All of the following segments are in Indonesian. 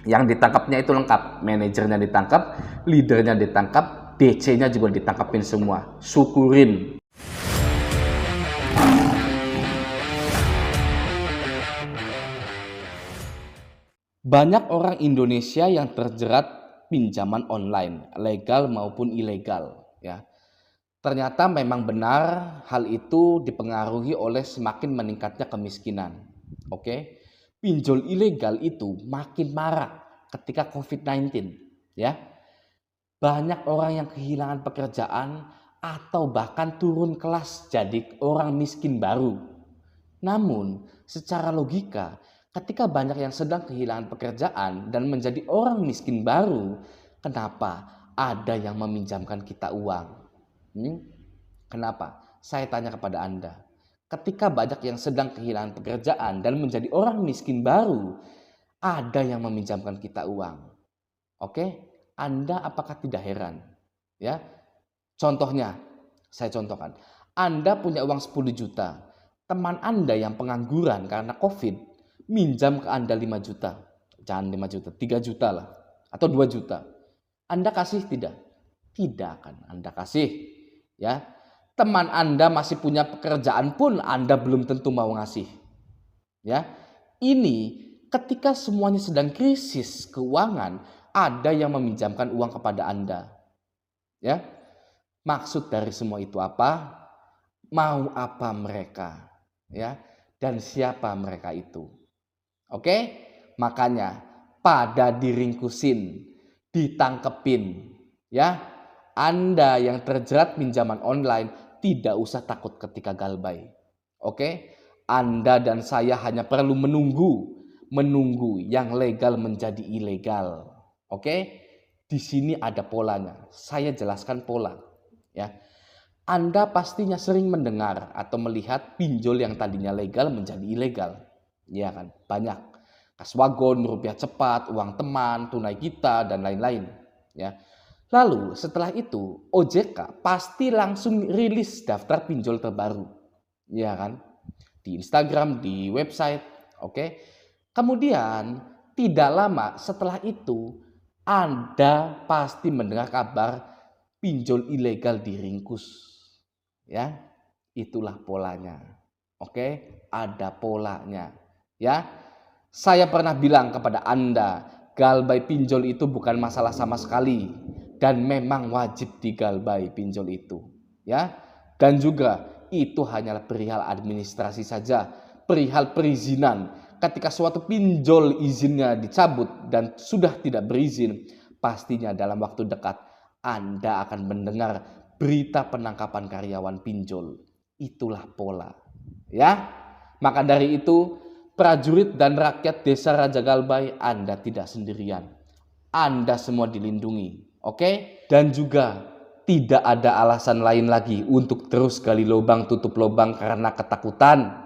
Yang ditangkapnya itu lengkap, manajernya ditangkap, leadernya ditangkap, DC-nya juga ditangkapin semua. Syukurin. Banyak orang Indonesia yang terjerat pinjaman online, legal maupun ilegal, ya. Ternyata memang benar hal itu dipengaruhi oleh semakin meningkatnya kemiskinan. Oke. Pinjol ilegal itu makin marak ketika COVID-19, ya. Banyak orang yang kehilangan pekerjaan atau bahkan turun kelas jadi orang miskin baru. Namun, secara logika, ketika banyak yang sedang kehilangan pekerjaan dan menjadi orang miskin baru, kenapa ada yang meminjamkan kita uang? Kenapa? Saya tanya kepada Anda. Ketika banyak yang sedang kehilangan pekerjaan dan menjadi orang miskin baru, ada yang meminjamkan kita uang. Oke? Anda apakah tidak heran? Ya. Contohnya, saya contohkan. Anda punya uang 10 juta. Teman Anda yang pengangguran karena COVID minjam ke Anda 5 juta. Jangan 5 juta, 3 juta lah. Atau 2 juta. Anda kasih tidak? Tidak akan Anda kasih. Ya. Teman Anda masih punya pekerjaan pun Anda belum tentu mau ngasih. Ya. Ini ketika semuanya sedang krisis keuangan, ada yang meminjamkan uang kepada Anda. Ya. Maksud dari semua itu apa? Mau apa mereka? Ya. Dan siapa mereka itu? Oke? Makanya pada diringkusin, ditangkepin, ya. Anda yang terjerat pinjaman online tidak usah takut ketika galbay. Oke? Anda dan saya hanya perlu menunggu yang legal menjadi ilegal. Oke? Di sini ada polanya. Saya jelaskan pola, ya. Anda pastinya sering mendengar atau melihat pinjol yang tadinya legal menjadi ilegal. Ya kan? Banyak. Kaswagon, rupiah cepat, uang teman, tunai kita, dan lain-lain. Ya. Lalu setelah itu OJK pasti langsung rilis daftar pinjol terbaru. Ya kan? Di Instagram, di website. Oke. Kemudian tidak lama setelah itu Anda pasti mendengar kabar pinjol ilegal diringkus. Ya, itulah polanya. Oke, ada polanya. Ya, saya pernah bilang kepada Anda, galbay pinjol itu bukan masalah sama sekali dan memang wajib digalbay pinjol itu. Ya, dan juga itu hanyalah perihal administrasi saja, perihal perizinan. Ketika suatu pinjol izinnya dicabut dan sudah tidak berizin, pastinya dalam waktu dekat Anda akan mendengar berita penangkapan karyawan pinjol. Itulah pola. Ya. Maka dari itu, prajurit dan rakyat desa Raja Galbay, Anda tidak sendirian. Anda semua dilindungi. Oke? Dan juga tidak ada alasan lain lagi untuk terus gali lubang tutup lubang karena ketakutan.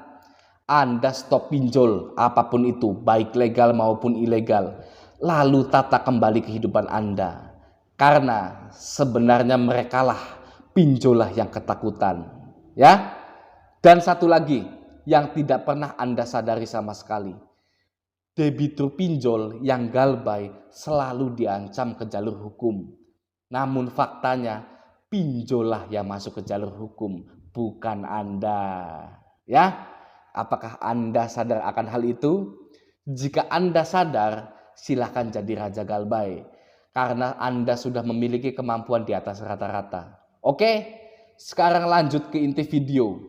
Anda stop pinjol apapun itu, baik legal maupun ilegal. Lalu tata kembali kehidupan Anda. Karena sebenarnya merekalah pinjol yang ketakutan. Ya. Dan satu lagi yang tidak pernah Anda sadari sama sekali. Debitur pinjol yang galbay selalu diancam ke jalur hukum. Namun faktanya pinjol yang masuk ke jalur hukum, bukan Anda. Ya. Apakah Anda sadar akan hal itu? Jika Anda sadar, silakan jadi Raja Galbay. Karena Anda sudah memiliki kemampuan di atas rata-rata. Oke, sekarang lanjut ke inti video.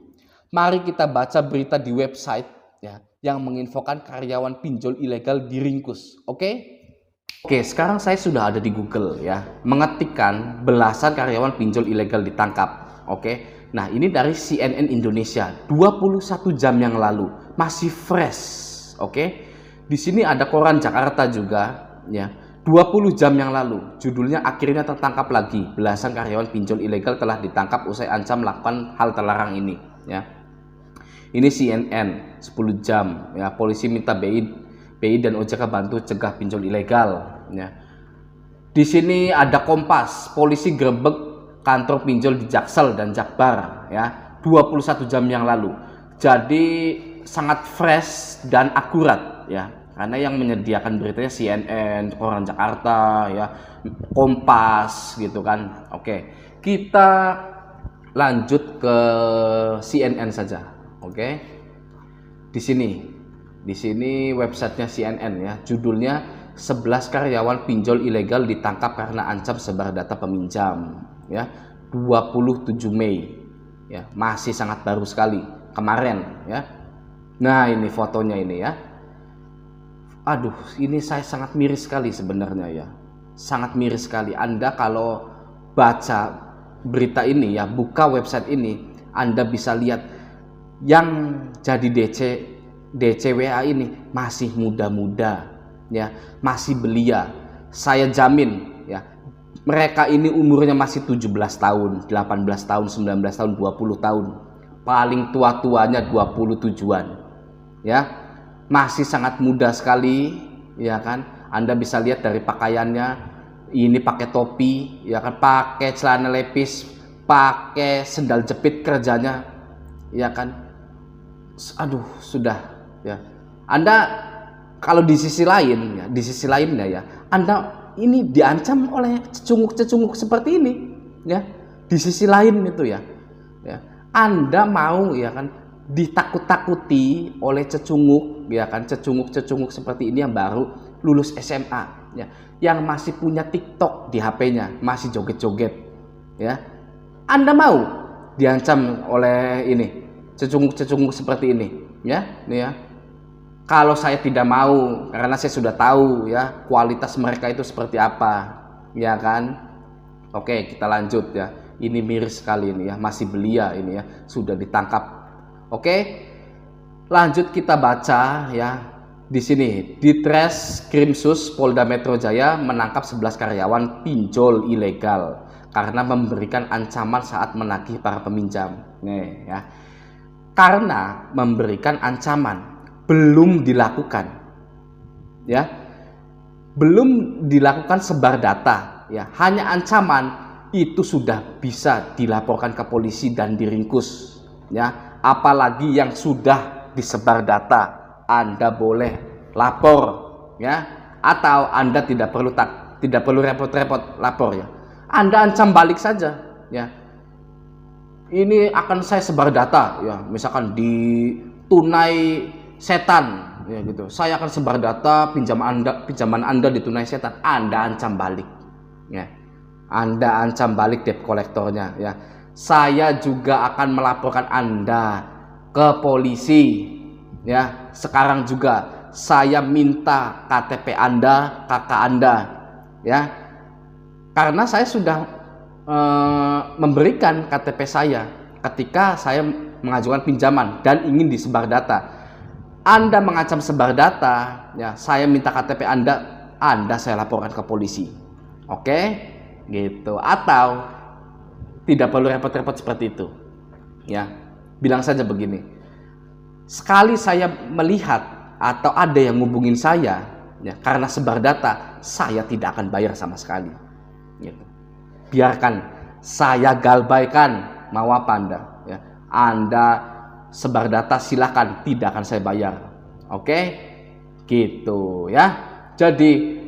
Mari kita baca berita di website ya, yang menginfokan karyawan pinjol ilegal diringkus. Oke, sekarang saya sudah ada di Google ya, mengetikkan belasan karyawan pinjol ilegal ditangkap. Oke. Nah, ini dari CNN Indonesia, 21 jam yang lalu, masih fresh. Oke. Di sini ada koran Jakarta juga, ya. 20 jam yang lalu, judulnya akhirnya tertangkap lagi. Belasan karyawan pinjol ilegal telah ditangkap usai ancam melakukan hal terlarang ini, ya. Ini CNN, 10 jam, ya. Polisi minta BI dan OJK bantu cegah pinjol ilegal, ya. Di sini ada Kompas, polisi grebek kantor pinjol di Jaksel dan Jakbar, ya, 21 jam yang lalu. Jadi sangat fresh dan akurat, ya. karena yang menyediakan beritanya CNN, Koran Jakarta, ya, Kompas gitu kan. Oke, kita lanjut ke CNN saja. Oke, di sini websitenya CNN ya, judulnya 11 karyawan pinjol ilegal ditangkap karena ancam sebar data peminjam, ya, 27 Mei, ya, masih sangat baru sekali kemarin, ya. Nah, ini fotonya ini ya. Aduh, ini saya sangat miris sekali sebenarnya ya. Sangat miris sekali. Anda kalau baca berita ini ya, buka website ini, Anda bisa lihat yang jadi DCWA ini masih muda-muda ya, masih belia. Saya jamin ya, mereka ini umurnya masih 17 tahun, 18 tahun, 19 tahun, 20 tahun. Paling tua-tuanya 27-an. Ya. Masih sangat muda sekali, ya kan? Anda bisa lihat dari pakaiannya, ini pakai topi, ya kan? Pakai celana lepis, pakai sendal jepit kerjanya, ya kan? Aduh, sudah, ya. Anda kalau di sisi lain, ya, di sisi lainnya ya, Anda ini diancam oleh cecunguk-cecunguk seperti ini, ya. Di sisi lain itu ya, ya. Anda mau, ya kan? Ditakut-takuti oleh cecunguk, ya kan, cecunguk seperti ini yang baru lulus SMA, ya, yang masih punya TikTok di HP-nya, masih joget-joget, ya. Anda mau diancam oleh ini cecunguk seperti ini, ya, nih ya. Kalau saya tidak mau, karena saya sudah tahu ya kualitas mereka itu seperti apa, ya kan. Oke, kita lanjut ya. Ini miris sekali ini ya, masih belia ini ya, sudah ditangkap. Oke, lanjut kita baca ya. Di sini, Ditreskrimsus Polda Metro Jaya menangkap 11 karyawan pinjol ilegal karena memberikan ancaman saat menagih para peminjam. Nih ya. Karena memberikan ancaman belum dilakukan. Ya. Belum dilakukan sebar data ya. Hanya ancaman itu sudah bisa dilaporkan ke polisi dan diringkus ya. Apalagi yang sudah disebar data, Anda boleh lapor ya, atau Anda tidak perlu repot-repot lapor ya. Anda ancam balik saja ya. Ini akan saya sebar data ya, misalkan di Tunai Setan ya gitu. Saya akan sebar data pinjaman Anda di Tunai Setan. Anda ancam balik ya. Anda ancam balik debt kolektornya ya. Saya juga akan melaporkan Anda ke polisi ya. Sekarang juga saya minta KTP Anda, kakak Anda ya. Karena saya sudah memberikan KTP saya ketika saya mengajukan pinjaman dan ingin disebar data. Anda mengancam sebar data ya, saya minta KTP Anda saya laporkan ke polisi. Oke? Gitu. Atau tidak perlu repot-repot seperti itu ya, bilang saja begini, sekali saya melihat atau ada yang ngubungin saya ya, karena sebar data, saya tidak akan bayar sama sekali gitu. Biarkan saya galbaikan, mau apa Anda ya. Anda sebar data silakan, tidak akan saya bayar. Oke, gitu ya. Jadi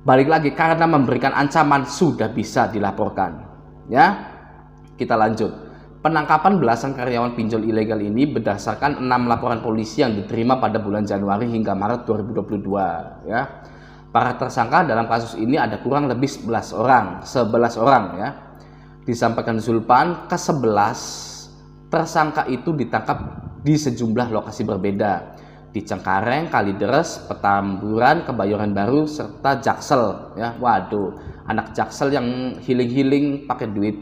balik lagi, karena memberikan ancaman sudah bisa dilaporkan. Ya, kita lanjut. Penangkapan belasan karyawan pinjol ilegal ini berdasarkan 6 laporan polisi yang diterima pada bulan Januari hingga Maret 2022 ya. Para tersangka dalam kasus ini ada kurang lebih 11 orang ya. Disampaikan Zulpan, ke-11 tersangka itu ditangkap di sejumlah lokasi berbeda, di Cengkareng, Kalideres, Petamburan, Kebayoran Baru, serta Jaksel ya. Waduh, anak Jaksel yang healing pakai duit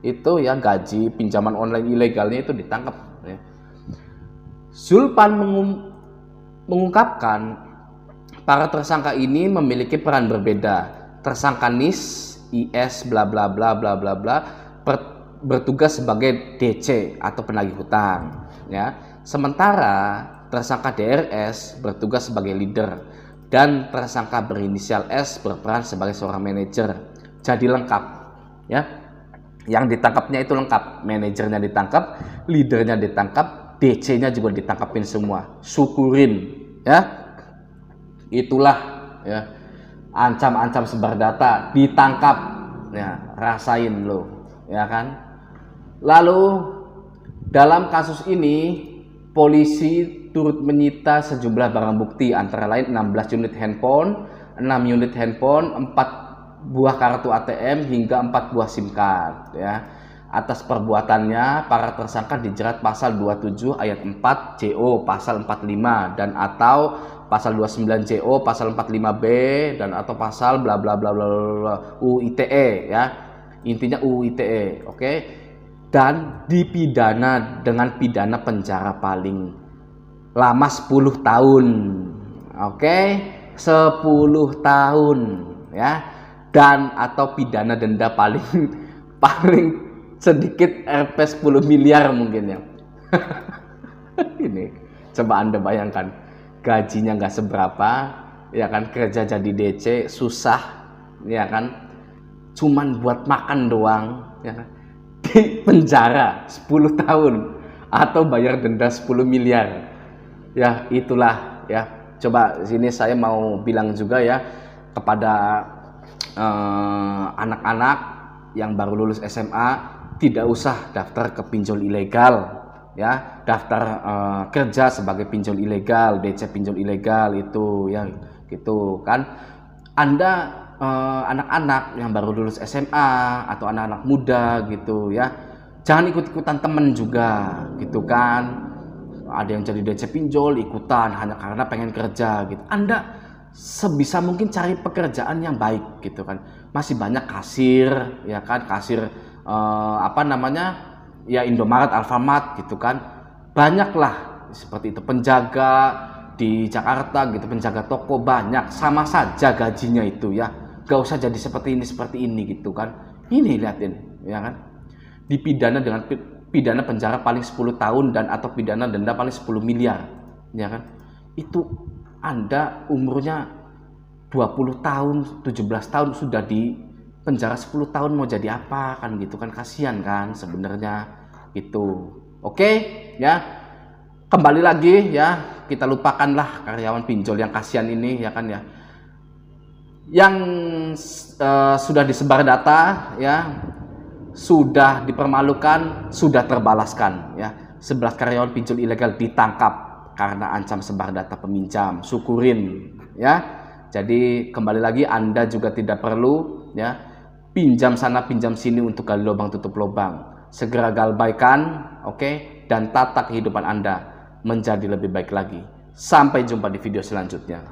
itu ya, gaji pinjaman online ilegalnya itu ditangkap ya. Zulpan mengungkapkan para tersangka ini memiliki peran berbeda. Tersangka NIS, IS bla bla bla bla bla bla bertugas sebagai DC atau penagih hutang ya. Sementara tersangka DRS bertugas sebagai leader dan tersangka berinisial S berperan sebagai seorang manajer. Jadi lengkap ya. Yang ditangkapnya itu lengkap, manajernya ditangkap, leadernya ditangkap, DC-nya juga ditangkapin semua. Syukurin ya. Itulah ya, ancam-ancam sebar data, ditangkap ya, rasain lo ya kan. Lalu dalam kasus ini polisi turut menyita sejumlah barang bukti antara lain 16 unit handphone, 6 unit handphone, 4 buah kartu ATM hingga 4 buah SIM card ya. Atas perbuatannya para tersangka dijerat pasal 27 ayat 4 JO, pasal 45 dan atau pasal 29 JO, pasal 45B dan atau pasal bla bla bla bla bla UU ITE ya. Intinya UU ITE, oke? Dan dipidana dengan pidana penjara paling lama 10 tahun. Oke? 10 tahun ya. Dan atau pidana denda paling sedikit Rp 10 miliar mungkin ya. Ini coba Anda bayangkan, gajinya nggak seberapa ya kan, kerja jadi DC susah ya kan, cuman buat makan doang ya kan, di penjara 10 tahun atau bayar denda 10 miliar ya. Itulah ya, coba sini saya mau bilang juga ya kepada anak-anak yang baru lulus SMA, tidak usah daftar ke pinjol ilegal ya, daftar kerja sebagai pinjol ilegal, DC pinjol ilegal itu ya gitu kan. Anda anak-anak yang baru lulus SMA atau anak-anak muda gitu ya, jangan ikut-ikutan temen juga gitu kan. Ada yang jadi DC pinjol ikutan hanya karena pengen kerja gitu. Anda sebisa mungkin cari pekerjaan yang baik gitu kan. Masih banyak kasir ya kan, kasir ya Indomaret, Alfamart gitu kan, banyaklah seperti itu. Penjaga di Jakarta gitu, penjaga toko banyak, sama saja gajinya itu ya, gak usah jadi seperti ini gitu kan. Ini liatin ya kan, dipidana dengan pidana penjara paling 10 tahun dan atau pidana denda paling 10 miliar ya kan. Itu Anda umurnya 20 tahun, 17 tahun sudah di penjara 10 tahun, mau jadi apa kan gitu kan, kasihan kan sebenarnya itu. Oke ya, kembali lagi ya, kita lupakanlah karyawan pinjol yang kasihan ini ya kan ya, yang sudah disebar data ya, sudah dipermalukan, sudah terbalaskan ya. 11 karyawan pinjol ilegal ditangkap karena ancam sebar data peminjam. Syukurin ya. Jadi kembali lagi, Anda juga tidak perlu ya pinjam sana pinjam sini untuk gali lubang tutup lubang. Segera galbaikan, oke, dan tata kehidupan Anda menjadi lebih baik lagi. Sampai jumpa di video selanjutnya.